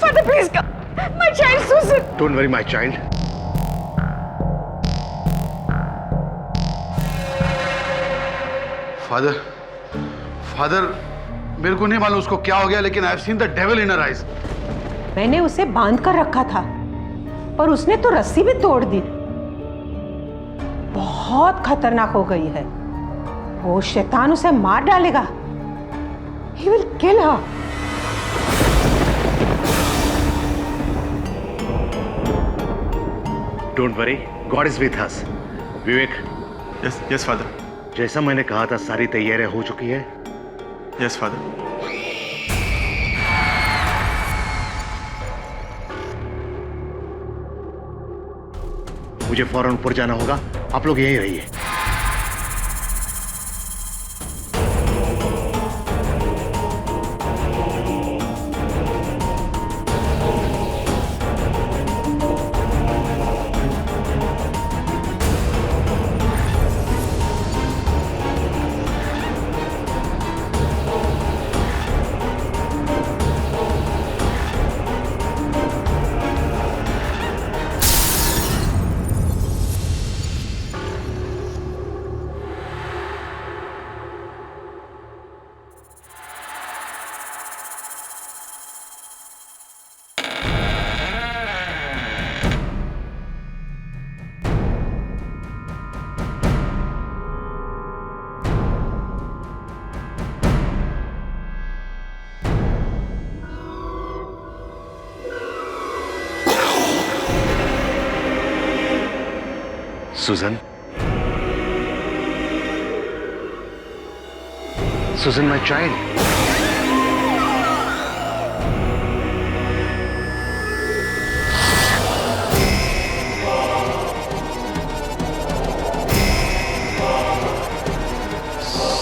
Father, please come. My child, Susan. Don't worry, my child. Father, मेरे को नहीं मालूम उसको क्या हो गया, लेकिन I've seen the devil in her eyes. मैंने उसे बांध कर रखा था, पर उसने तो रस्सी भी तोड़ दी। बहुत खतरनाक हो गई है। वो शैतान उसे मार डालेगा। He will kill her. Don't worry, God is with us. Vivek. Yes, Father. जैसा मैंने कहा था, सारी तैयारियां हो चुकी है। Yes, Father. मुझे फौरन ऊपर जाना होगा, आप लोग यहीं रहिए। Susan, my child.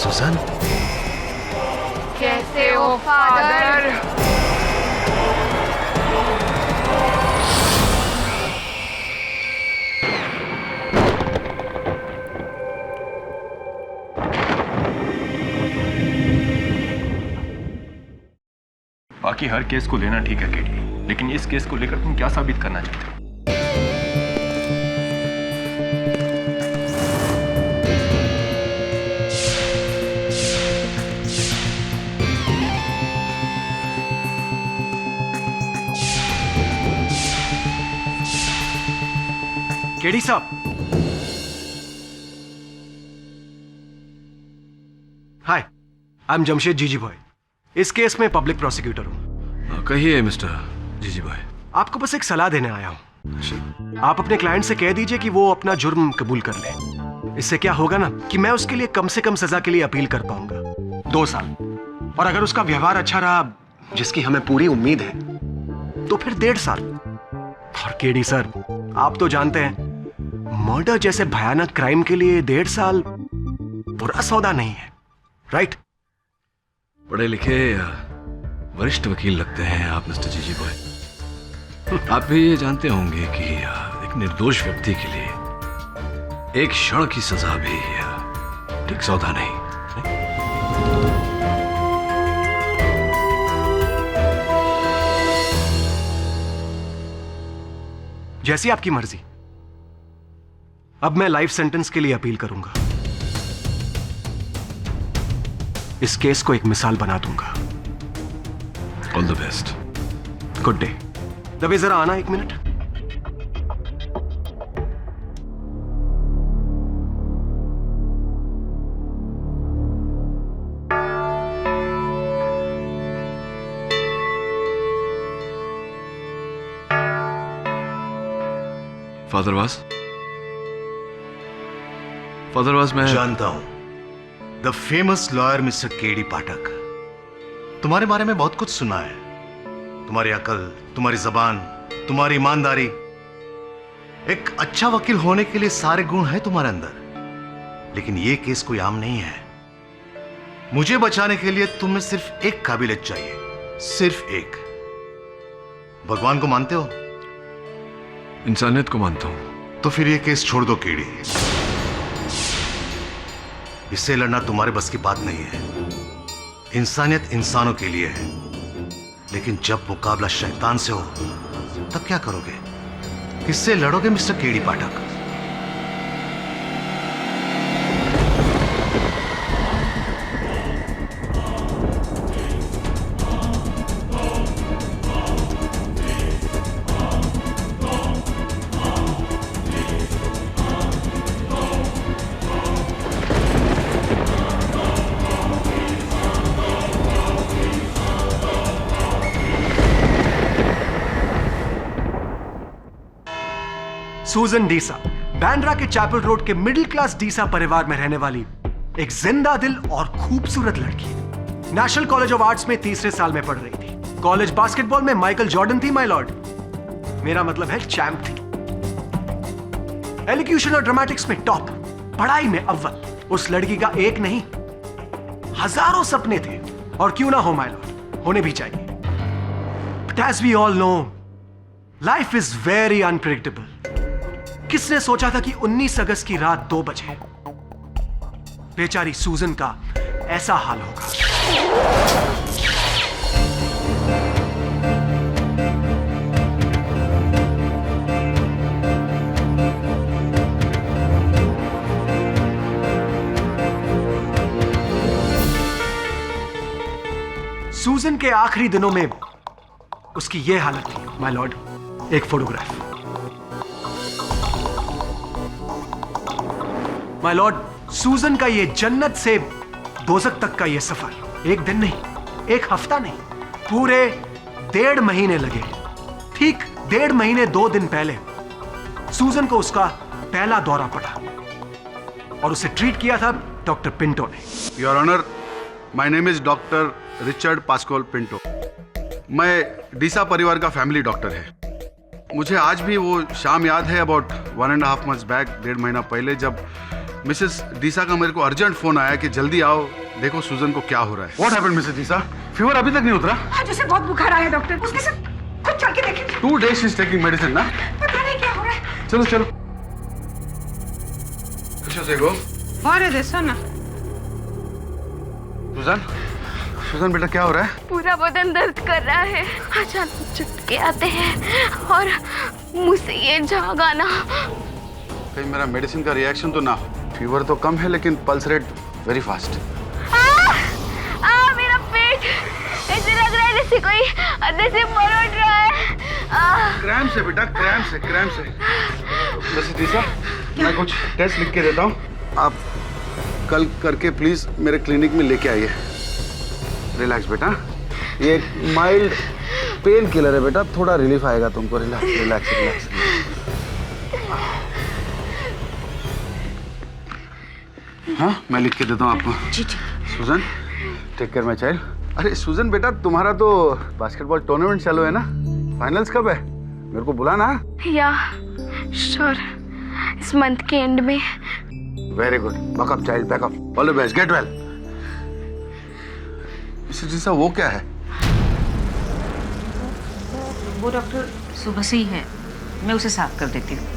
Susan? कैसे हो फादर? बाकी हर केस को लेना ठीक है केडी, लेकिन इस केस को लेकर तुम क्या साबित करना चाहते हो? केडी साहब, हाय, आई एम जमशेद जीजी बॉय। इस केस में पब्लिक प्रोसिक्यूटर हूं। कहिए मिस्टर जीजी बॉय। आपको बस एक सलाह देने आया हूं। आप अपने क्लाइंट से कह दीजिए कि वो अपना जुर्म कबूल कर ले। इससे क्या होगा ना कि मैं उसके लिए कम से कम सजा के लिए अपील कर पाऊंगा 2 साल, और अगर उसका व्यवहार अच्छा रहा, जिसकी हमें पूरी उम्मीद है, तो फिर 1.5 साल। और केडी सर, आप तो जानते हैं मर्डर जैसे भयानक क्राइम के लिए 1.5 साल बुरा सौदा नहीं है, राइट? पढ़े लिखे वरिष्ठ वकील लगते हैं आप मिस्टर जीजी बॉय। आप भी ये जानते होंगे कि एक निर्दोष व्यक्ति के लिए 1 क्षण की सजा भी ठीक सौदा नहीं। जैसी आपकी मर्जी। अब मैं लाइफ सेंटेंस के लिए अपील करूंगा। इस केस को एक मिसाल बना दूंगा। All the best. Good day. दबे जरा आना 1 मिनट। फादरवास मैं जानता हूं, the famous lawyer mister KD Pathak. तुम्हारे बारे में बहुत कुछ सुना है। तुम्हारी अकल, तुम्हारी जबान, तुम्हारी ईमानदारी। एक अच्छा वकील होने के लिए सारे गुण हैं तुम्हारे अंदर, लेकिन यह केस कोई आम नहीं है। मुझे बचाने के लिए तुम्हें सिर्फ एक काबिलियत चाहिए, सिर्फ एक। भगवान को मानते हो? इंसानियत को मानता हूं। तो फिर ये केस छोड़ दो केडी। इससे लड़ना तुम्हारे बस की बात नहीं है। इंसानियत इंसानों के लिए है, लेकिन जब मुकाबला शैतान से हो तब क्या करोगे? किससे लड़ोगे मिस्टर केडी पाठक? सूजन डीसा बैंड्रा के चैपल रोड के मिडिल क्लास डीसा परिवार में रहने वाली एक जिंदा दिल और खूबसूरत लड़की। नेशनल कॉलेज ऑफ आर्ट्स में तीसरे साल में पढ़ रही थी। कॉलेज बास्केटबॉल में माइकल जॉर्डन थी, माय लॉर्ड। मेरा मतलब है चैंप थी। एलोक्यूशन और ड्रामेटिक्स में टॉप, पढ़ाई में अव्वल। उस लड़की का एक नहीं, हजारों सपने थे, और क्यों ना हो माय लॉर्ड, होने भी चाहिए। But as we all know, life is very unpredictable. किसने सोचा था कि 19 अगस्त की रात 2 बजे बेचारी सूजन का ऐसा हाल होगा। सूजन के आखिरी दिनों में उसकी यह हालत थी माय लॉर्ड। एक फोटोग्राफ। माय लॉर्ड, सूजन का ये जन्नत से दोज़ख तक का ये सफर एक दिन नहीं, एक हफ्ता नहीं, पूरे 1.5 महीने लगे। ठीक 1.5 महीने 2 दिन पहले सूजन को उसका पहला दौरा पड़ा, और उसे ट्रीट किया था डॉक्टर पिंटो ने। Your honour, my name is doctor Richard Pascoal Pinto. मैं डीसा परिवार का फैमिली डॉक्टर है। मुझे आज भी वो शाम याद है, अबाउट 1.5 months बैक, 1.5 महीना पहले, जब मिसेस डीसा का मेरे को अर्जेंट फोन आया कि जल्दी आओ, देखो सूजन को क्या हो रहा है। What happened Mrs Deesa? Fever अभी तक नहीं उतरा? आज उसे बहुत बुखार आया डॉक्टर। उसके साथ खुद चल के देखें। 2 days she is taking medicine ना? पता नहीं क्या हो रहा है। चलो चलो। कुछ देखो। और देखो ना, सूजन बेटा क्या हो रहा है? पूरा बदन दर्द कर रहा है, अचानक झटके आते हैं और मुंह से ये झाग आना। कहीं मेरा मेडिसिन का रिएक्शन तो ना हो? फीवर तो कम है लेकिन पल्स रेट वेरी फास्ट। मेरा पेट ऐसे लग रहा है जैसे कोई अंदर से मरोड़ रहा है। क्रैम्प से बेटा, क्रैम्प से। मिसेस डीसा, मैं कुछ टेस्ट लिख के देता हूँ, आप कल करके प्लीज मेरे क्लिनिक में लेके आइए। रिलैक्स बेटा, ये एक माइल्ड पेन किलर है बेटा, थोड़ा रिलीफ आएगा तुमको। रिलैक्स। हाँ, मैं लिख के देता हूँ आपको। जी। सूजन, टेक केयर माय चाइल्ड। अरे सूजन बेटा, तुम्हारा तो बास्केटबॉल टूर्नामेंट चालू है ना? फाइनल्स कब है? मेरे को बुलाना। या श्योर, इस मंथ के एंड में। Very good, backup child, backup. All the best, get well. Mrs D'Sa, वो क्या है? वो डॉक्टर सुबह से ही है, मैं उसे साफ कर देती हूँ।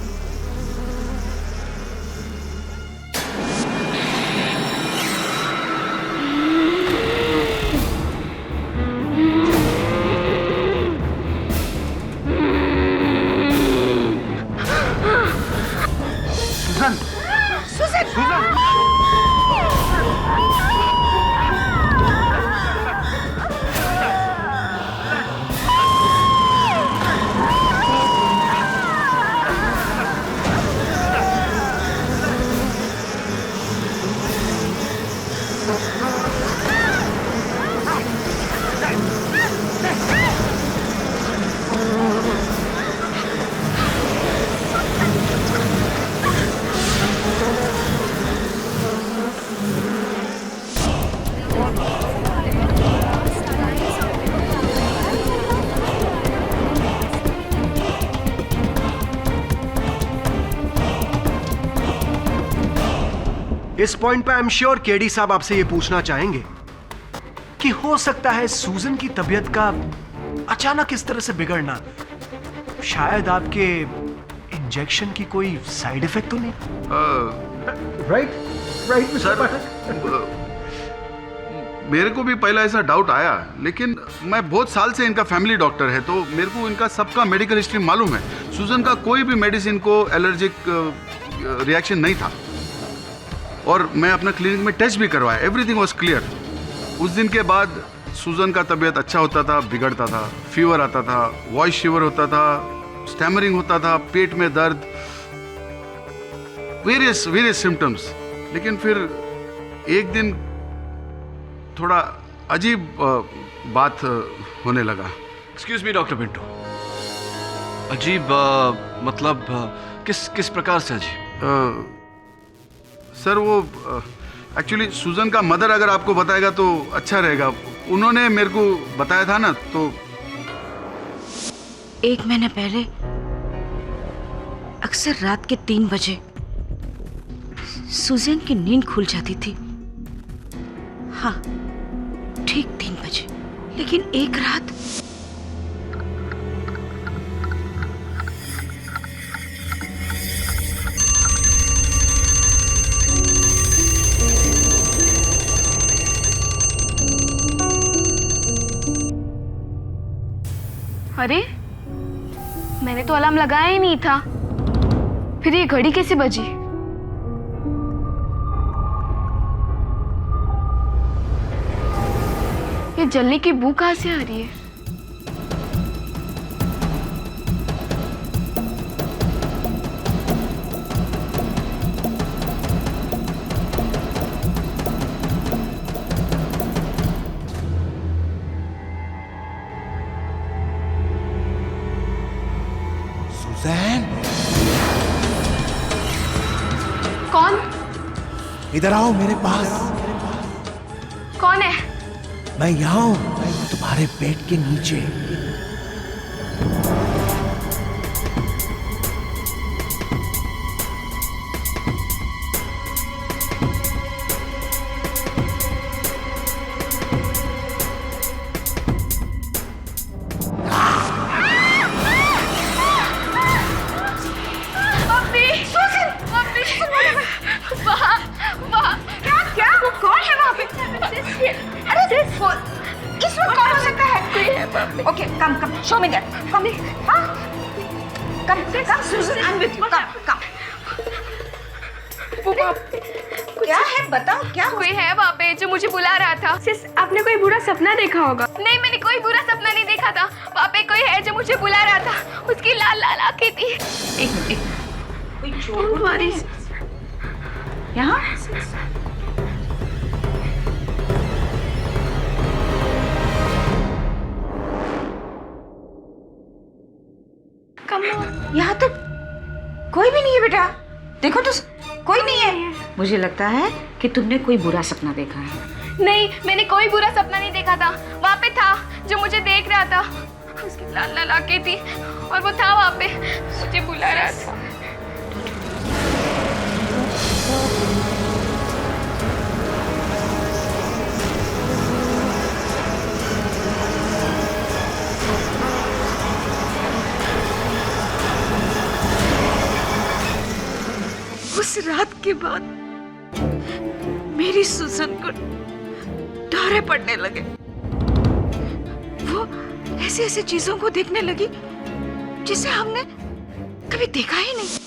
इस पॉइंट पे आई एम श्योर केडी साहब आपसे ये पूछना चाहेंगे कि हो सकता है सूजन की तबीयत का अचानक इस तरह से बिगड़ना शायद आपके इंजेक्शन की कोई साइड इफेक्ट तो नहीं? राइट सर, मेरे को भी पहला ऐसा डाउट आया, लेकिन मैं बहुत साल से इनका फैमिली डॉक्टर है तो मेरे को इनका सबका मेडिकल हिस्ट्री मालूम है। सूजन का कोई भी मेडिसिन को एलर्जिक रिएक्शन नहीं था और मैं अपना क्लिनिक में टेस्ट भी करवाया, एवरीथिंग वाज क्लियर। उस दिन के बाद सूजन का तबीयत अच्छा होता था, बिगड़ता था, फीवर आता था, वॉइस शिवर होता था, स्टैमरिंग होता था, पेट में दर्द, वेरियस सिम्टम्स। लेकिन फिर एक दिन थोड़ा अजीब बात होने लगा। एक्सक्यूज मी डॉक्टर पिंटो, अजीब मतलब किस प्रकार से अजीब? सर वो एक्चुअली सूजन का मदर अगर आपको बताएगा तो अच्छा रहेगा। उन्होंने मेरे को बताया था ना। तो 1 महीने पहले अक्सर रात के 3 बजे सुजैन की नींद खुल जाती थी। हाँ, ठीक 3 बजे। लेकिन एक रात अरे, मैंने तो अलार्म लगाया ही नहीं था, फिर ये घड़ी कैसे बजी? ये जलने की बू कहां से आ रही है? सुजैन, कौन? इधर आओ मेरे पास। कौन है? मैं यहाँ हूँ, तुम्हारे पेट के नीचे। Okay, come, show me that. Come, huh? Come, Susan, I'm with you. Come. क्या है बताओ, क्या कोई है वहाँ पे जो मुझे बुला रहा था। सिस, आपने कोई बुरा सपना देखा होगा। नहीं, मैंने कोई बुरा सपना नहीं देखा था। वहाँ पे कोई है जो मुझे बुला रहा था। उसकी लाल लाल आंखें थी। एक मिनट, कोई चोट तुम्हारी यहाँ? यहाँ तो कोई भी नहीं है बेटा। देखो तो कोई नहीं है। मुझे लगता है कि तुमने कोई बुरा सपना देखा है। नहीं, मैंने कोई बुरा सपना नहीं देखा था। वहाँ पे था जो मुझे देख रहा था। उसकी लाल लाल आंखें थी और वो था वहाँ पे, मुझे बुला रहा था। उस रात के बाद मेरी सुजन को दौरे पड़ने लगे। वो ऐसे ऐसे चीजों को देखने लगी जिसे हमने कभी देखा ही नहीं।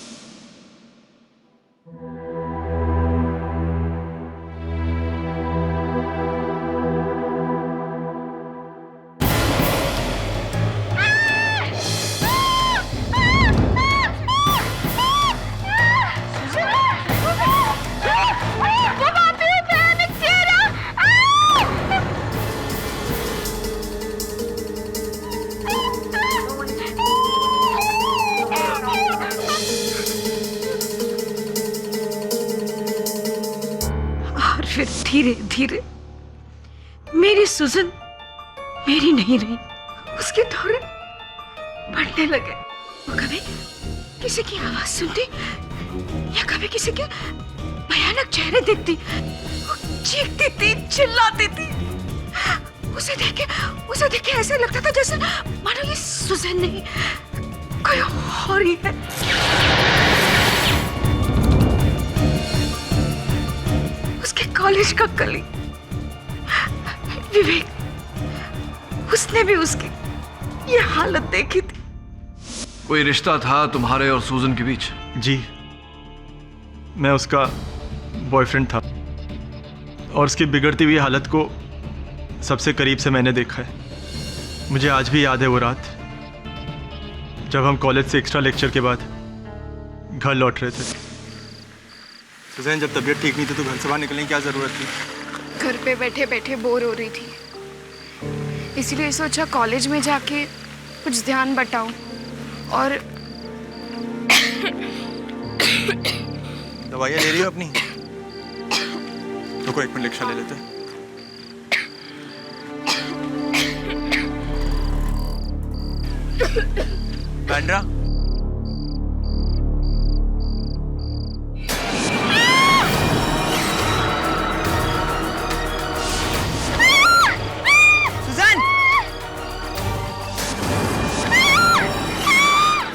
फिर धीरे धीरे मेरी सुजन मेरी नहीं रही, उसके दौरे बढ़ने लगे। वो कभी किसी की आवाज सुनती या कभी किसी के भयानक चेहरे देखती, वो चीखती थी, चिल्लाती थी। उसे देख के ऐसे लगता था जैसे मानो ये सुजैन नहीं कोई और ही है। उसके कॉलेज का कली विवेक, उसने भी उसकी ये हालत देखी थी। कोई रिश्ता था तुम्हारे और सूजन के बीच? जी, मैं उसका बॉयफ्रेंड था और उसकी बिगड़ती हुई हालत को सबसे करीब से मैंने देखा है। मुझे आज भी याद है वो रात जब हम कॉलेज से एक्स्ट्रा लेक्चर के बाद घर लौट रहे थे। सुजैन, जब तबीयत ठीक नहीं थी तो घर से बाहर निकलने की क्या ज़रूरत थी? घर पे बैठे बैठे बोर हो रही थी, इसलिए सोचा कॉलेज में जाके कुछ ध्यान बटाऊं और दवाइयाँ ले रही हो अपनी? रुको एक मिनट, रिक्शा ले लेते हैं। बैंड्रा, सुजैन!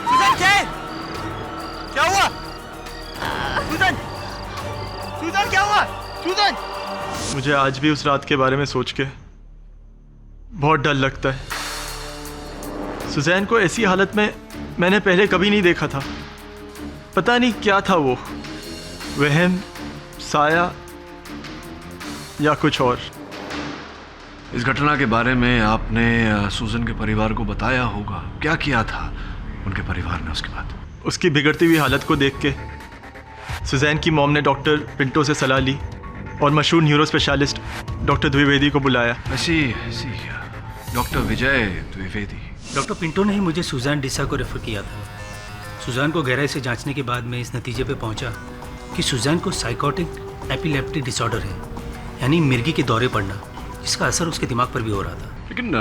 सुजैन क्या हुआ? सुजैन! सुजैन क्या हुआ? सुजैन! मुझे आज भी उस रात के बारे में सोच के बहुत डर लगता है। सुजैन को ऐसी हालत में मैंने पहले कभी नहीं देखा था। पता नहीं क्या था वो, वहम, साया या कुछ और। इस घटना के बारे में आपने सूजन के परिवार को बताया होगा। क्या किया था उनके परिवार ने उसके बाद? उसकी बिगड़ती हुई हालत को देख के सुजैन की मॉम ने डॉक्टर पिंटो से सलाह ली और मशहूर न्यूरो स्पेशलिस्ट डॉक्टर द्विवेदी को बुलाया। ऐसी डॉक्टर विजय द्विवेदी। डॉक्टर पिंटो ने ही मुझे सुजैन डिसा को रेफर किया था। सुजैन को गहराई से जांचने के बाद मैं इस नतीजे पे पहुंचा कि सुजैन को साइकोटिक एपिलेप्टिक डिसऑर्डर है, यानी मिर्गी के दौरे पड़ना, जिसका असर उसके दिमाग पर भी हो रहा था। लेकिन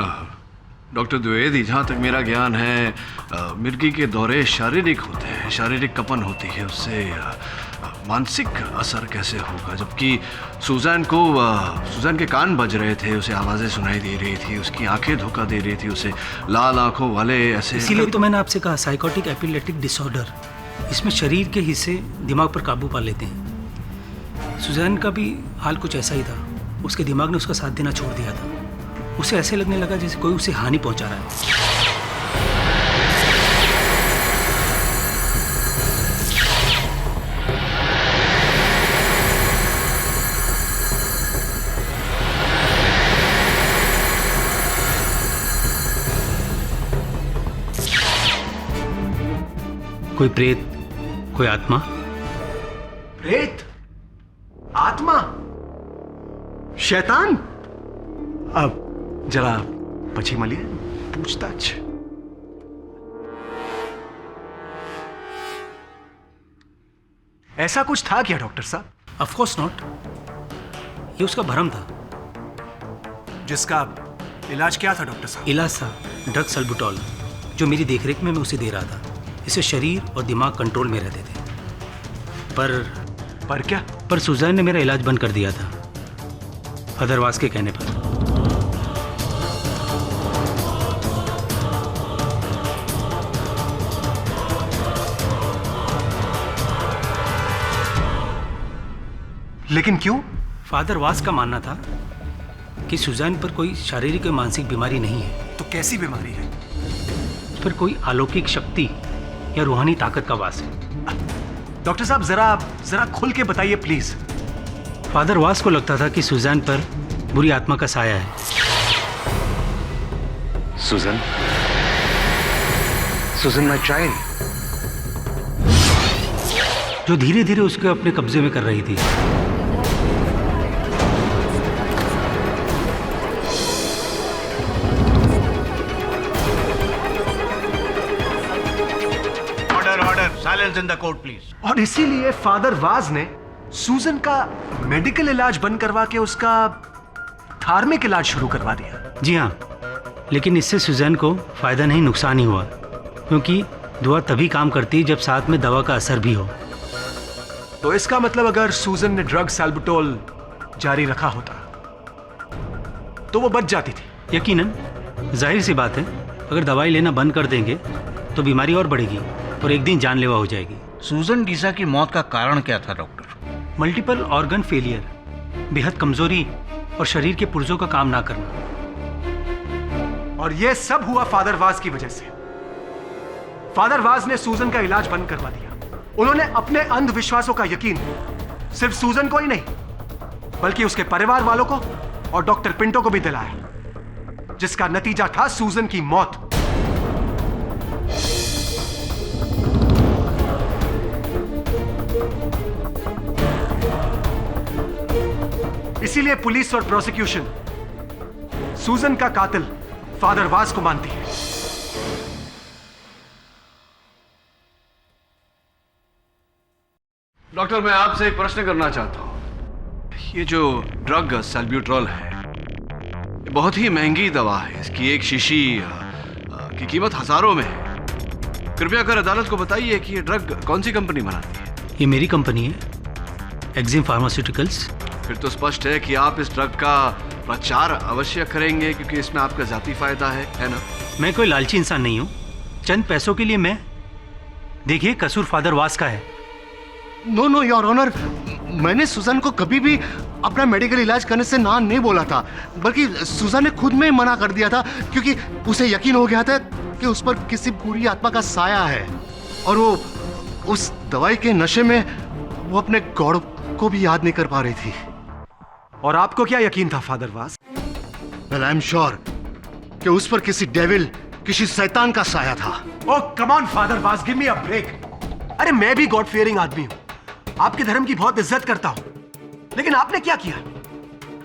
डॉक्टर द्विवेदी, जहाँ तक मेरा ज्ञान है, मिर्गी के दौरे शारीरिक होते हैं, शारीरिक कंपन होती है, उससे मानसिक असर कैसे होगा? जबकि सूजैन के कान बज रहे थे, उसे आवाज़ें सुनाई दे रही थी, उसकी आंखें धोखा दे रही थी, उसे लाल आंखों वाले ऐसे। इसीलिए तो मैंने आपसे कहा साइकोटिक एपिलेप्टिक डिसऑर्डर, इसमें शरीर के हिस्से दिमाग पर काबू पा लेते हैं। सुजैन का भी हाल कुछ ऐसा ही था। उसके दिमाग ने उसका साथ देना छोड़ दिया था। उसे ऐसे लगने लगा जैसे कोई उसे हानि पहुंचा रहा है। कोई प्रेत, कोई आत्मा। प्रेत, आत्मा, शैतान। अब जरा पची मलिए, पूछताछ। ऐसा कुछ था क्या डॉक्टर साहब? ऑफ कोर्स नॉट, ये उसका भ्रम था। जिसका इलाज क्या था डॉक्टर साहब? इलाज था ड्रग सल्बुटॉल, जो मेरी देखरेख में मैं उसे दे रहा था। इससे शरीर और दिमाग कंट्रोल में रहते थे। पर क्या? पर सुजैन ने मेरा इलाज बंद कर दिया था, अदरवास के कहने पर। लेकिन क्यों? फादर वास का मानना था कि सुजैन पर कोई शारीरिक और मानसिक बीमारी नहीं है। तो कैसी बीमारी है? पर कोई अलौकिक शक्ति या रूहानी ताकत का वास है। डॉक्टर साहब जरा खुल के बताइए प्लीज। फादर वास को लगता था कि सुजैन पर बुरी आत्मा का साया है। सुजन माय चाइल्ड, जो धीरे धीरे उसके अपने कब्जे में कर रही थी। Silence in the court please. और इसीलिए फादर वाज ने सूजन का मेडिकल इलाज बंद करवा के उसका धार्मिक इलाज शुरू करवा दिया। जी हाँ, लेकिन इससे सुजैन को फायदा नहीं नुकसान ही हुआ, क्योंकि दुआ तभी काम करती जब साथ में दवा का असर भी हो। तो इसका मतलब अगर सूजन ने ड्रग सल्बुटॉल जारी रखा होता तो वो बच जाती थी। यकीनन, जाहिर सी बात है, अगर दवाई लेना बंद कर देंगे तो बीमारी और बढ़ेगी और एक दिन जानलेवा हो जाएगी। सूजन डीसा की मौत का कारण क्या था डॉक्टर? मल्टीपल ऑर्गन फेलियर, बेहद कमजोरी और शरीर के पुर्जों का काम ना करना। और यह सब हुआ फादर वाज की वजह से। फादर वाज ने सूजन का इलाज बंद करवा दिया। उन्होंने अपने अंधविश्वासों का यकीन सिर्फ सूजन को ही नहीं, बल्कि उसके परिवार वालों को और डॉक्टर पिंटो को भी दिलाया, जिसका नतीजा था सूजन की मौत। इसीलिए पुलिस और प्रोसिक्यूशन सूजन का कातिल फादर वाज को मानती है। डॉक्टर, मैं आपसे एक प्रश्न करना चाहता हूं। ये जो ड्रग सल्ब्यूट्रॉल है, ये बहुत ही महंगी दवा है। इसकी एक शीशी की कीमत हजारों में है। कृपया कर अदालत को बताइए कि ये ड्रग कौन सी कंपनी बनाती है। ये मेरी कंपनी है, एक्जिम फार्मास्यूटिकल्स। फिर तो स्पष्ट है कि आप इस ड्रग का प्रचार अवश्य करेंगे, क्योंकि इसमें आपका जाती फायदा है ना? मैं कोई लालची इंसान नहीं हूं। चंद पैसों के लिए मैं, देखिए, कसूर फादर वास का है। नो नो योर ऑनर, मैंने सुजन को कभी भी अपना मेडिकल इलाज करने से ना नहीं बोला था, बल्कि सुजन ने खुद में ही मना कर दिया था, क्योंकि उसे यकीन हो गया था कि उस पर किसी बुरी आत्मा का साया है, और वो उस दवाई के नशे में वो अपने गॉड को भी याद नहीं कर पा रही थी। और आपको क्या यकीन था father was? Well, I am sure कि उस पर किसी डेविल, किसी शैतान का साया था। Oh come on father Vaz, give me a break. अरे मैं भी गॉड फियरिंग आदमी हूं, आपके धर्म की बहुत इज्जत करता हूं, लेकिन आपने क्या किया?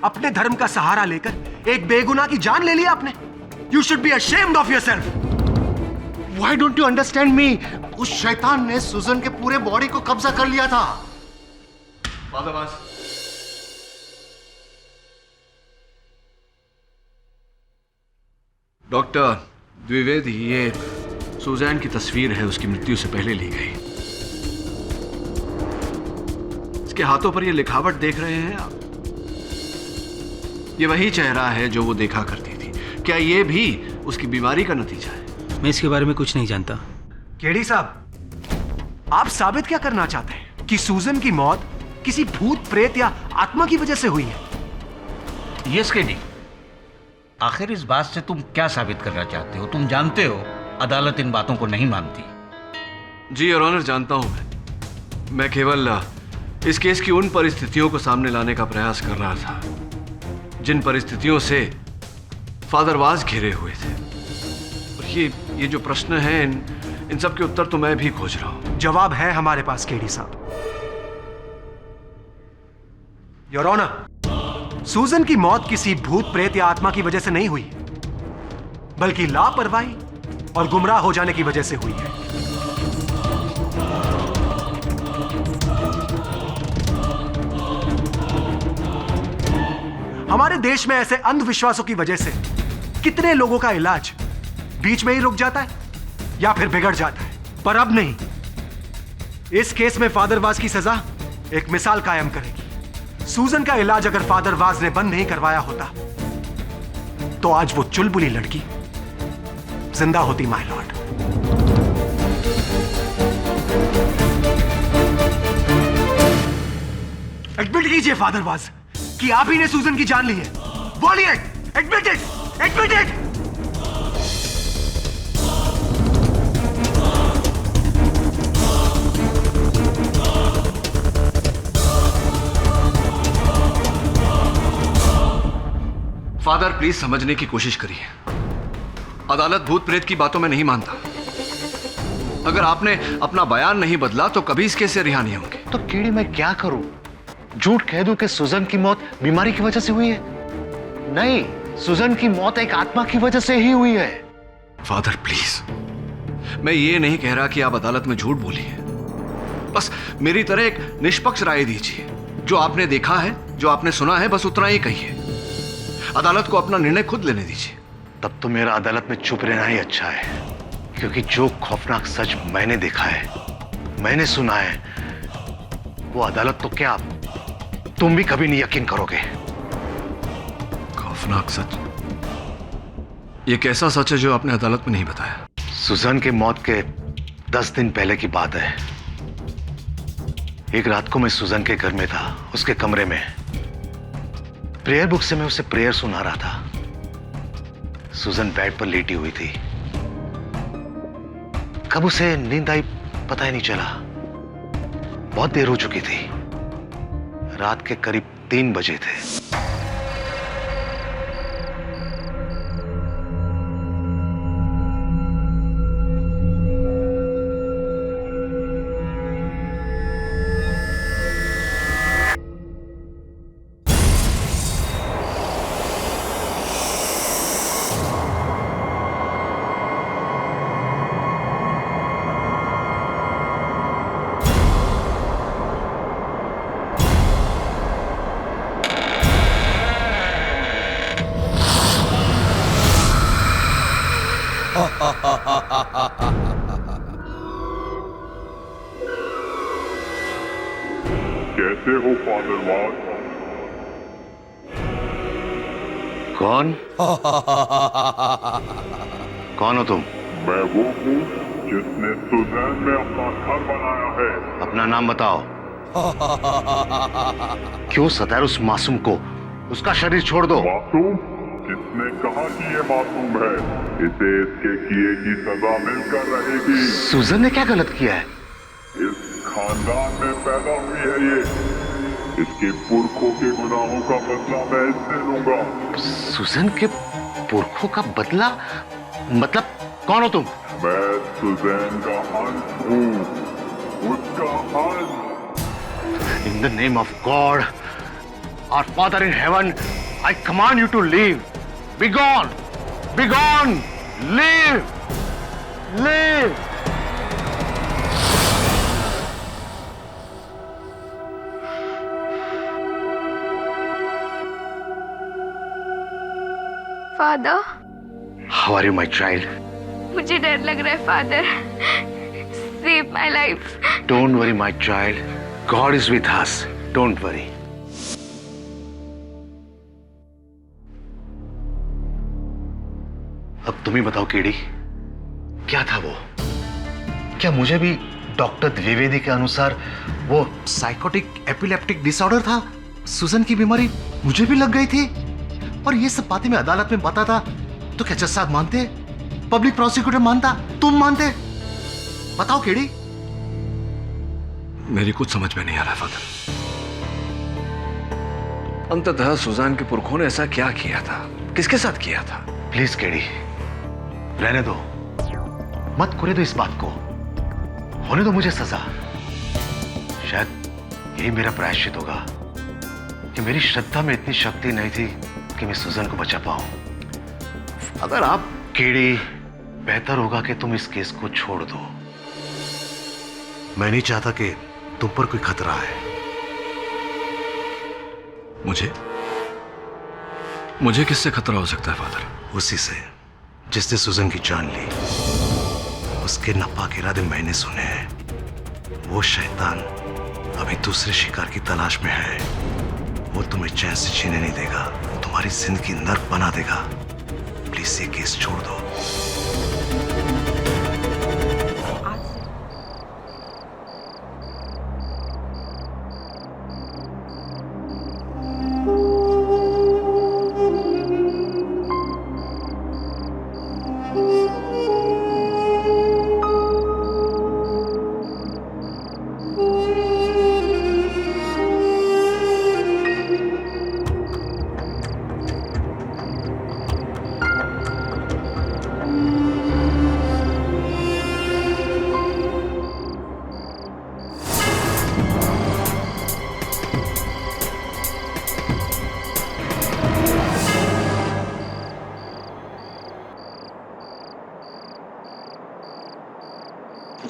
अपने धर्म का सहारा लेकर एक बेगुनाह की जान ले लिया आपने। You should be ashamed of yourself. Why don't you understand me? उस शैतान ने सुजन के पूरे बॉडी को कब्जा कर लिया था। फादर वाज, डॉक्टर द्विवेदी, ये सुजैन की तस्वीर है, उसकी मृत्यु से पहले ली गई। इसके हाथों पर ये लिखावट देख रहे हैं आप? ये वही चेहरा है जो वो देखा करती थी। क्या ये भी उसकी बीमारी का नतीजा है? मैं इसके बारे में कुछ नहीं जानता। केडी साहब, आप साबित क्या करना चाहते हैं कि सूजन की मौत किसी भूत प्रेत या आत्मा की वजह से हुई है? यस केडी, आखिर इस बात से तुम क्या साबित करना चाहते हो? तुम जानते हो अदालत इन बातों को नहीं मानती। जी योर ऑनर, जानता हूं मैं केवल इस केस की उन परिस्थितियों को सामने लाने का प्रयास कर रहा था जिन परिस्थितियों से फादर वाज घिरे हुए थे। और ये जो प्रश्न है, इन सब के उत्तर तो मैं भी खोज रहा हूं। जवाब है हमारे पास केडी साहब। योर ऑनर, सूजन की मौत किसी भूत प्रेत या आत्मा की वजह से नहीं हुई, बल्कि लापरवाही और गुमराह हो जाने की वजह से हुई है। हमारे देश में ऐसे अंधविश्वासों की वजह से कितने लोगों का इलाज बीच में ही रुक जाता है या फिर बिगड़ जाता है, पर अब नहीं। इस केस में फादर वाज की सजा एक मिसाल कायम करेगी। सूजन का इलाज अगर फादर वाज ने बंद नहीं करवाया होता तो आज वो चुलबुली लड़की जिंदा होती, माय लॉर्ड। एडमिट कीजिए फादर वाज कि आप ही ने सूजन की जान ली है। बोलिए, admit it, admit it. Father please समझने की कोशिश करिए। अदालत भूत प्रेत की बातों में नहीं मानता। अगर आपने अपना बयान नहीं बदला तो कभी इस केस से रिहा नहीं होंगे। तो कीड़ी मैं क्या करूं? झूठ कह दूं कि सुजन की मौत बीमारी की वजह से हुई है? नहीं, सुजन की मौत एक आत्मा की वजह से ही हुई है। फादर प्लीज, मैं ये नहीं कह रहा कि आप अदालत में झूठ बोलिए। बस मेरी तरह एक निष्पक्ष राय दीजिए। जो आपने देखा है, जो आपने सुना है, बस उतना ही कहिए। अदालत को अपना निर्णय खुद लेने दीजिए। तब तो मेरा अदालत में चुप रहना ही अच्छा है, क्योंकि जो खौफनाक सच मैंने देखा है, मैंने सुना है, वो अदालत तो क्या, तुम भी कभी नहीं यकीन करोगे। खौफनाक सच? ये कैसा सच है जो आपने अदालत में नहीं बताया? सुजन के मौत के 10 दिन पहले की बात है। एक रात को मैं सुजन के घर में था, उसके कमरे में। प्रेयर बुक से मैं उसे प्रेयर सुना रहा था। सुजन बेड पर लेटी हुई थी। कब उसे नींद आई पता ही नहीं चला। बहुत देर हो चुकी थी। रात के करीब 3 बजे थे। कैसे हो फादर वाट? कौन? कौन हो तुम? मैं वो हूँ जिसने सुजैन में अपना घर बनाया है। अपना नाम बताओ। क्यों सताया उस मासूम को? उसका शरीर छोड़ दो। मासूम? किसने कहा कि ये मासूम है? इसे इसके किए की सजा मिलकर रहेगी। सुजन ने क्या गलत किया है? इस खानदान में पैदा हुई है ये। इसके पुरखों के गुनाहों का बदला मैं इससे लूंगा। सुजन के पुरखों का बदला? मतलब कौन हो तुम? मैं सुजैन का हंस हूँ, उसका हंस। In the name of God, our Father in heaven, I command you to leave. Be gone! Be gone! Leave! Leave! Father, How are you, my child? मुझे डर लग रहा है father. Save my life. Don't worry, my child. God is with us. Don't worry. अब तुम ही बताओ KD, क्या था वो? क्या मुझे भी डॉक्टर द्विवेदी के अनुसार वो साइकोटिक एपिलेप्टिक डिसऑर्डर था? सुजन की बीमारी मुझे भी लग गई थी। और ये सब बातें मैं अदालत में बताता तो क्या जज साहब मानते? पब्लिक प्रोसिक्यूटर मानता? तुम मानते? बताओ केडी। मेरी कुछ समझ में नहीं आ रहा फादर। अंततः सुजान के पुरखों ने ऐसा क्या किया था? किसके साथ किया था? प्लीज केडी, रहने दो, मत करे दो इस बात को। होने दो मुझे सजा। शायद यही मेरा प्रायश्चित होगा कि मेरी श्रद्धा में इतनी शक्ति नहीं थी कि मैं सुजन को बचा पाऊं। अगर आप केडी, बेहतर होगा कि तुम इस केस को छोड़ दो। मैं नहीं चाहता कि तुम पर कोई खतरा है। मुझे किससे खतरा हो सकता है फादर? उसी से जिसने सुजन की जान ली। उसके नापाक इरादे मैंने सुने हैं। वो शैतान अभी दूसरे शिकार की तलाश में है। वो तुम्हें चैन से जीने नहीं देगा, तुम्हारी जिंदगी नर्क बना देगा। प्लीज ये केस छोड़ दो।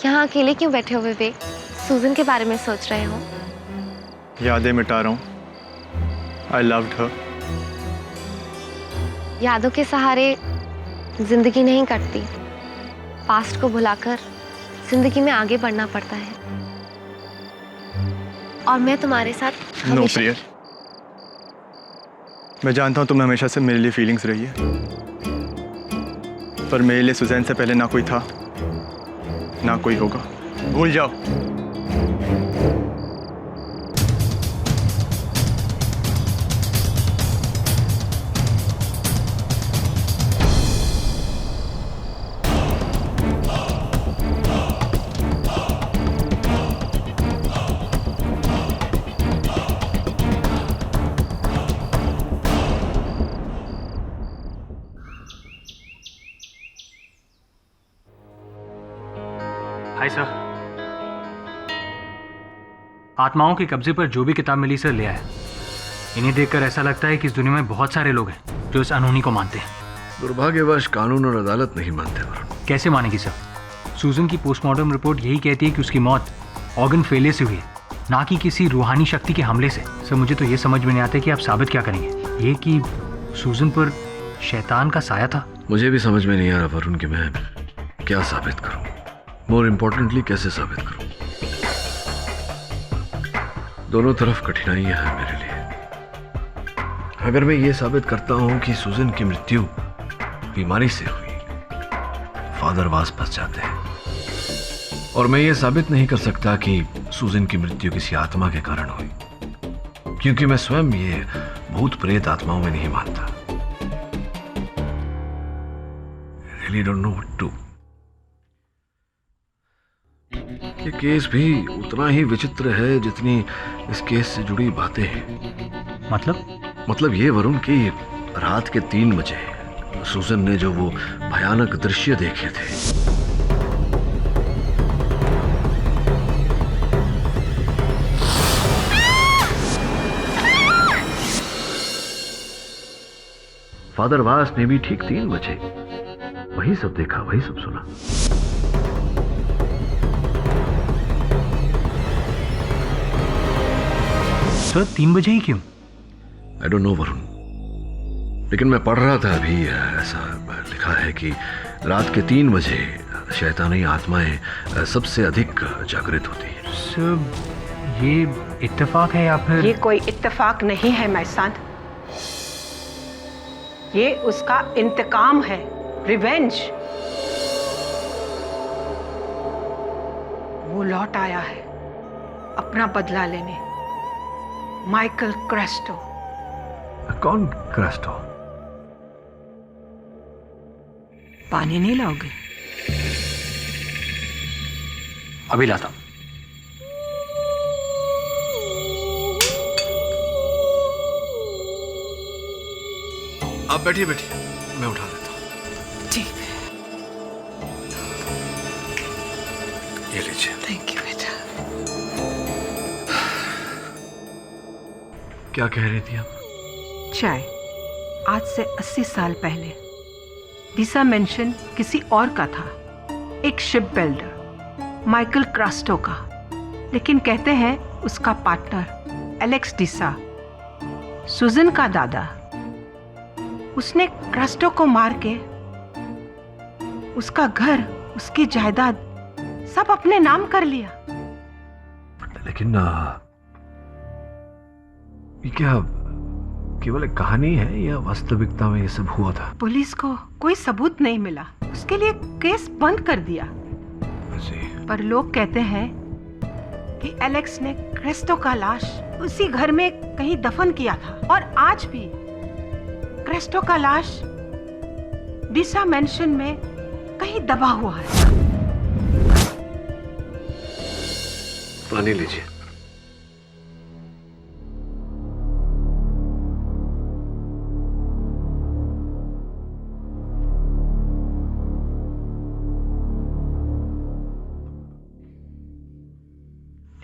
यहाँ अकेले क्यों बैठे हो विवेक? सूजन के बारे में सोच रहे हो? यादें मिटा रहा हूँ। I loved her. यादों के सहारे जिंदगी नहीं कटती। पास्ट को भुलाकर जिंदगी में आगे बढ़ना पड़ता है। और मैं तुम्हारे साथ नो प्रिया, मैं जानता हूँ तुमने हमेशा से मेरे लिए फीलिंग्स रही है, पर मेरे लिए सुजैन से पहले ना कोई था ना कोई होगा। भूल जाओ। हाय सर, आत्माओं के कब्जे पर जो भी किताब मिली सर ले आया। इन्हें देखकर ऐसा लगता है कि इस दुनिया में बहुत सारे लोग हैं जो इस अनहोनी को मानते हैं। दुर्भाग्यवश कानून और अदालत नहीं मानते वरुण। कैसे मानेगी सर? सूजन की पोस्टमार्टम रिपोर्ट यही कहती है कि उसकी मौत ऑर्गन फेलियर से हुई है, ना कि किसी रूहानी शक्ति के हमले से। सर मुझे तो ये समझ में नहीं आता कि आप साबित क्या करेंगे। ये कि सूजन पर शैतान का साया था। मुझे भी समझ में नहीं आ रहा वरुण कि मैं क्या साबित करूं, मोर इम्पोर्टेंटली कैसे साबित करूं। दोनों तरफ कठिनाइयां हैं मेरे लिए। अगर मैं ये साबित करता हूं कि सूजन की मृत्यु बीमारी से हुई, फादर वास फंस जाते हैं। और मैं ये साबित नहीं कर सकता कि सूजन की मृत्यु किसी आत्मा के कारण हुई, क्योंकि मैं स्वयं ये भूत प्रेत आत्माओं में नहीं मानता। I really don't know what to. ये केस भी उतना ही विचित्र है जितनी इस केस से जुड़ी बातें हैं। मतलब ये वरुण कि रात के 3 बजे सूजन ने जो वो भयानक दृश्य देखे थे, फादर वास ने भी ठीक 3 बजे वही सब देखा, वही सब सुना। सर 3 बजे ही क्यों? आई डोंट नो वरुण, लेकिन मैं पढ़ रहा था अभी, ऐसा लिखा है कि रात के 3 बजे शैतानी आत्माएं सबसे अधिक जागृत होती है। सर ये इत्तेफाक है या फिर? ये कोई इत्तेफाक नहीं है मैसांत, ये उसका इंतकाम है, रिवेंज। वो लौट आया है अपना बदला लेने। माइकल क्रेस्टो। कौन क्रेस्टो? पानी नहीं लाओगे? अभी लाता हूं। आप बैठिए बैठिए, मैं उठा देता हूं। ठीक है। ये लीजिए। थैंक यू बेटा। क्या कह रही थी आप? चाय आज से 80 साल पहले डीसा मेंशन किसी और का था, एक शिप बिल्डर माइकल क्रेस्टो का। लेकिन कहते हैं उसका पार्टनर एलेक्स डीसा, सूजन का दादा, उसने क्रेस्टो को मार के उसका घर, उसकी जायदाद सब अपने नाम कर लिया। लेकिन ये क्या केवल एक कहानी है या वास्तविकता में ये सब हुआ था? पुलिस को कोई सबूत नहीं मिला, उसके लिए केस बंद कर दिया। पर लोग कहते हैं कि एलेक्स ने क्रेस्टो का लाश उसी घर में कहीं दफन किया था, और आज भी क्रेस्टो का लाश डीसा मेंशन में कहीं दबा हुआ है। पानी लीजिए।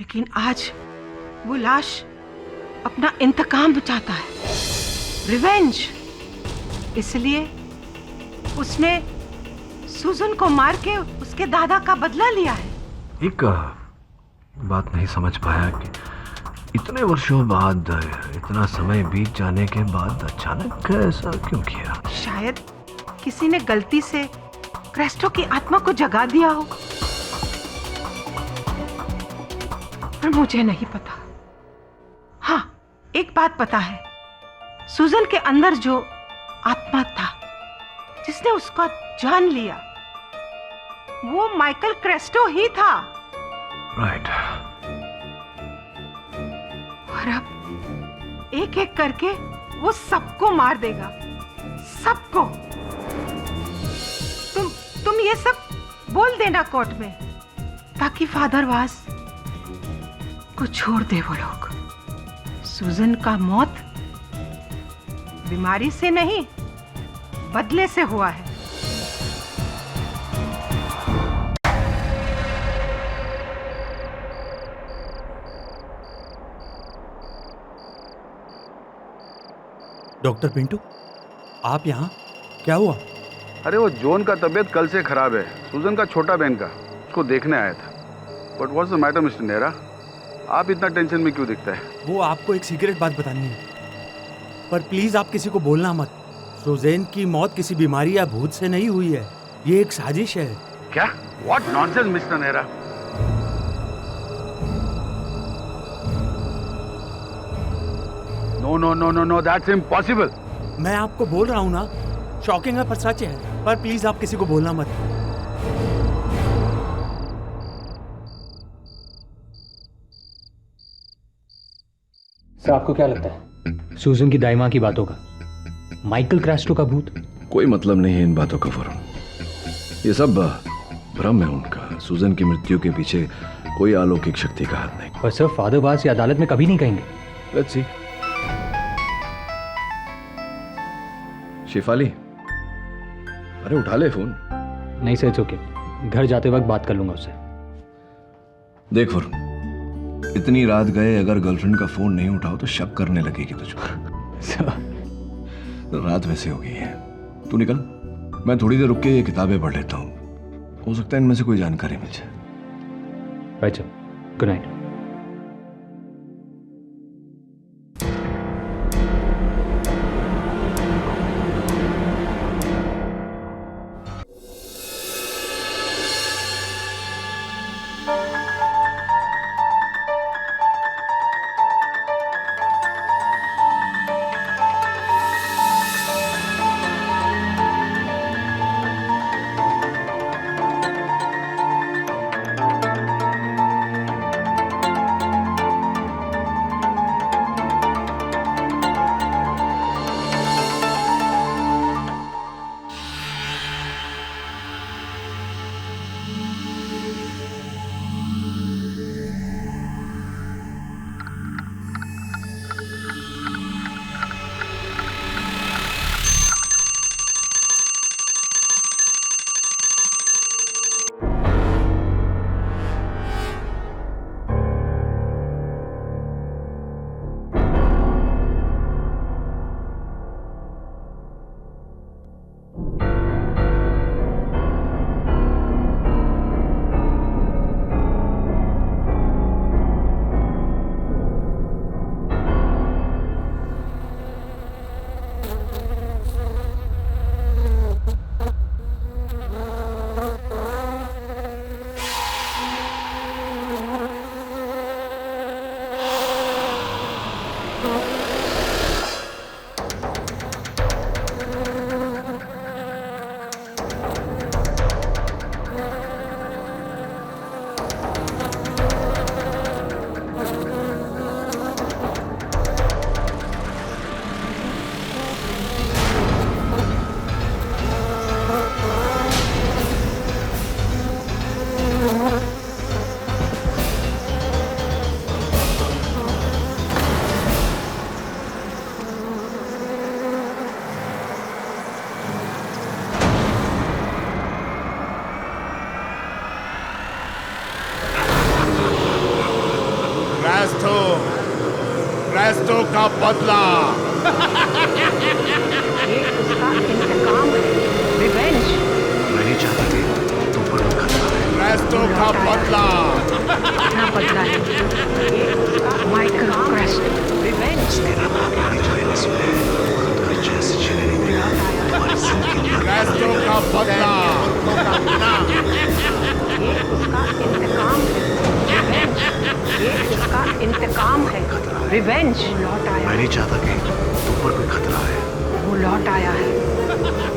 लेकिन आज वो लाश अपना इंतकाम चाहता है, रिवेंज। इसलिए उसने सूजन को मार के उसके दादा का बदला लिया है। एक बात नहीं समझ पाया कि इतने वर्षों बाद, इतना समय बीत जाने के बाद अचानक ऐसा क्यों किया? शायद किसी ने गलती से क्रेस्टो की आत्मा को जगा दिया हो, पर मुझे नहीं पता। हाँ, एक बात पता है, सूजन के अंदर जो आत्मा था जिसने उसका जान लिया। वो माइकल क्रेस्टो ही था। राइट। और अब एक एक करके वो सबको मार देगा, सबको। तुम ये सब बोल देना कोर्ट में, ताकि फादर वास को छोड़ दे वो लोग। सुजन का मौत बीमारी से नहीं, बदले से हुआ है। डॉक्टर पिंटू, आप यहाँ? क्या हुआ? अरे वो जॉन का तबीयत कल से खराब है, सुजन का छोटा बहन का, उसको देखने आया था। But what's the matter mister Nehra, आप इतना टेंशन में क्यों दिखता है? वो आपको एक सीक्रेट बात बतानी है, पर प्लीज आप किसी को बोलना मत। सुजैन की मौत किसी बीमारी या भूत से नहीं हुई है, ये एक साजिश है। क्या? What nonsense Mr Nehra. No no no no no, that's impossible. मैं आपको बोल रहा हूँ ना, शॉकिंग है पर सच है। पर प्लीज आप किसी को बोलना मत। सर, आपको क्या लगता है सुजन की दाई माँ की बातों का, माइकल क्रेस्टो का भूत? कोई मतलब नहीं है इन बातों का वरुण, ये सब भ्रम है उनका। सुजन की मृत्यु के पीछे कोई अलौकिक शक्ति का हाथ नहीं। पर सर, फादर वास ये अदालत में कभी नहीं कहेंगे। Let's see. शेफाली, अरे उठा ले फोन। नहीं सर, इट्स ओके, घर जाते वक्त बात कर लूंगा उससे। देख वरुण, इतनी रात गए अगर गर्लफ्रेंड का फोन नहीं उठाओ तो शक करने लगेगी तुझको। तो रात वैसे हो गई है, तू निकल, मैं थोड़ी देर रुक के ये किताबें पढ़ लेता हूँ, हो सकता है इनमें से कोई जानकारी मिल जाए। अच्छा, गुड नाइट। क्रेस्टो का बदला। ये उसका इंतकाम है, रिवेंज। मैं नहीं चाहता कि तुम पर खतरा है। क्रेस्टो का बदला। अपना बदला है। ये उसका माइकल क्रेस्टो, रिवेंज। तेरा नाम नहीं जाएगा सुने, तुम्हारी जैसे चले नहीं देगा तुम्हारी जिंदगी। क्रेस्टो का बदला। ये उसका इंतकाम है, रिवेंज। ये उसका इंतकाम है, रिवेंज। लौट आया। मैं नहीं चाहता कि तुम पर कोई खतरा है। वो लौट आया है।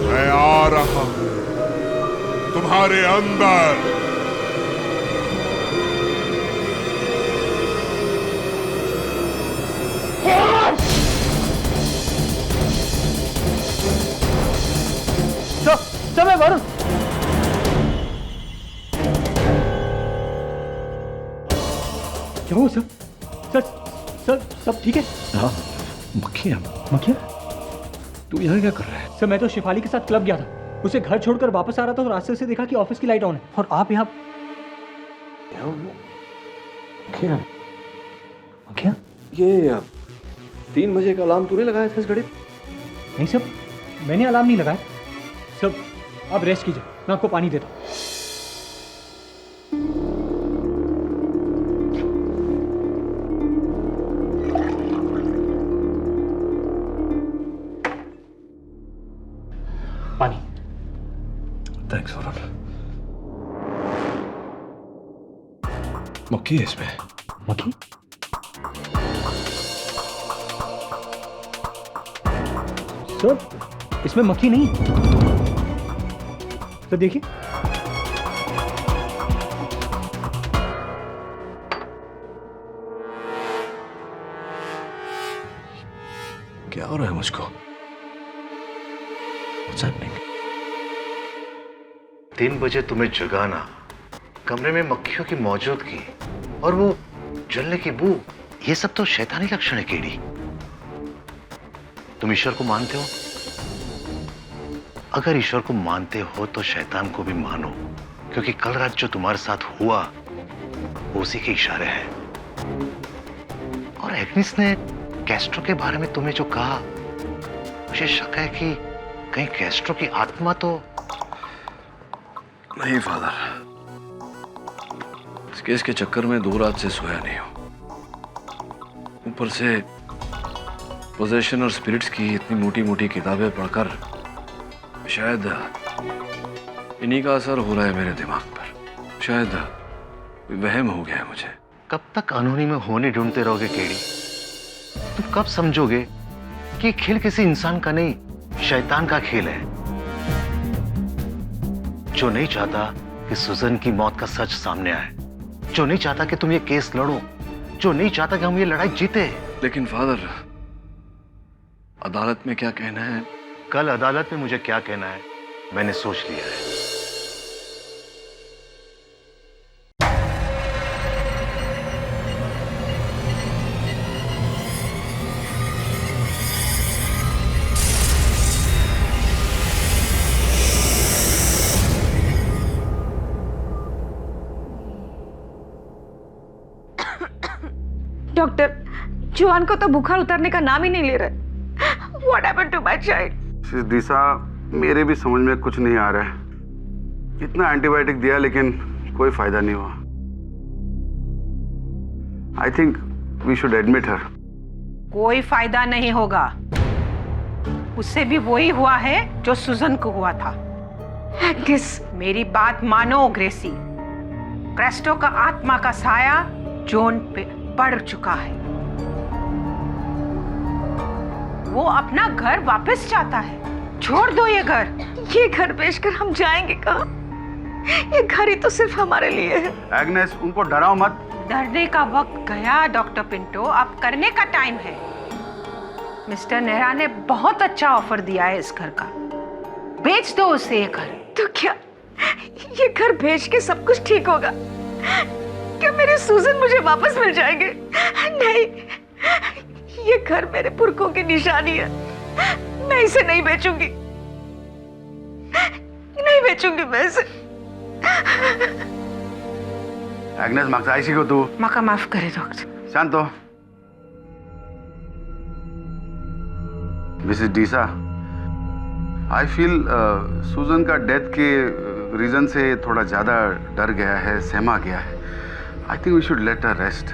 मैं आ रहा हूँ। तुम्हारे अंदर। सर मैं वरुण। क्या हुआ सर? सर सब ठीक है? हाँ, मक्खियाँ। तू यहाँ क्या कर रहा है? सर मैं तो शिफाली के साथ क्लब गया था, उसे घर छोड़कर वापस आ रहा था और रास्ते से देखा कि ऑफिस की लाइट ऑन है और आप यहाँ। मक्खियाँ? ये 3 बजे का अलार्म तूने लगाया था इस घड़ी? नहीं सर, मैंने अलार्म नहीं लगाया। सब आप रेस्ट कीजिए, मैं आपको पानी देता हूँ। पानी। थैंक्स वरुण। मक्खी है इसमें। मक्खी? सर इसमें मक्खी नहीं है। तो देखिए। क्या हो रहा है मुझको? What's happening? 3 बजे तुम्हें जगाना, कमरे में मक्खियों की मौजूदगी और वो जलने की बू, ये सब तो शैतानी लक्षण है केडी। तुम ईश्वर को मानते हो? अगर ईश्वर को मानते हो तो शैतान को भी मानो, क्योंकि कल रात जो तुम्हारे साथ हुआ वो उसी के इशारे हैं। और एग्निस ने कैस्ट्रो के बारे में तुम्हें जो कहा, मुझे शक है कि कहीं कैस्ट्रो की आत्मा तो नहीं फादर, इस केस के चक्कर में 2 रात से सोया नहीं हूं। ऊपर से पोजेशन और स्पिरिट्स की इतनी मोटी मोटी किताबें पढ़कर शायद इन्हीं का असर हो रहा है मेरे दिमाग पर। शायद वहम हो गया है मुझे। कब तक अनहोनी में होने ढूंढते रहोगे केडी? तुम कब समझोगे कि खेल किसी इंसान का नहीं, शैतान का खेल है, जो नहीं चाहता कि सुजन की मौत का सच सामने आए, जो नहीं चाहता कि तुम ये केस लड़ो, जो नहीं चाहता कि हम ये लड़ाई जीते। लेकिन फादर, अदालत में क्या कहना है? कल अदालत में मुझे क्या कहना है मैंने सोच लिया है। डॉक्टर, जुआन को तो बुखार उतरने का नाम ही नहीं ले रहा। What happened to my child? दिशा, मेरे भी समझ में कुछ नहीं आ रहा है। कितना एंटीबायोटिक दिया लेकिन कोई फायदा नहीं हुआ। I think we should admit her. कोई फायदा नहीं होगा, उससे भी वही हुआ है जो सुजन को हुआ था। एग्नेस, मेरी बात मानो ग्रेसी, क्रेस्टो का आत्मा का साया जोन पे पड़ चुका है। वो अपना घर वापस चाहता है। छोड़ दो ये घर। ये घर बेचकर हम जाएंगे कहाँ? ये घर ही तो सिर्फ हमारे लिए है। एग्नेस, उनको डराओ मत। डरने का वक्त गया डॉक्टर पिंटो, अब करने का टाइम है। मिस्टर नेहरा ने बहुत अच्छा ऑफर दिया है इस घर का, बेच दो उसे ये घर। तो क्या ये घर बेच के सब कुछ ठीक होगा? क्या मेरे सूजन मुझे वापस मिल जाएंगे? नहीं, ये घर मेरे पुरखों की निशानी है। मैं इसे नहीं बेचूंगी, नहीं बेचूंगी मैं इसे। एग्नेस, मागचा को तू माका माफ करे डॉक्टर। शांत हो। मिसेस डीसा, आई फील सुजन का डेथ के रीजन से थोड़ा ज्यादा डर गया है, सहमा गया है। I think we should let her rest.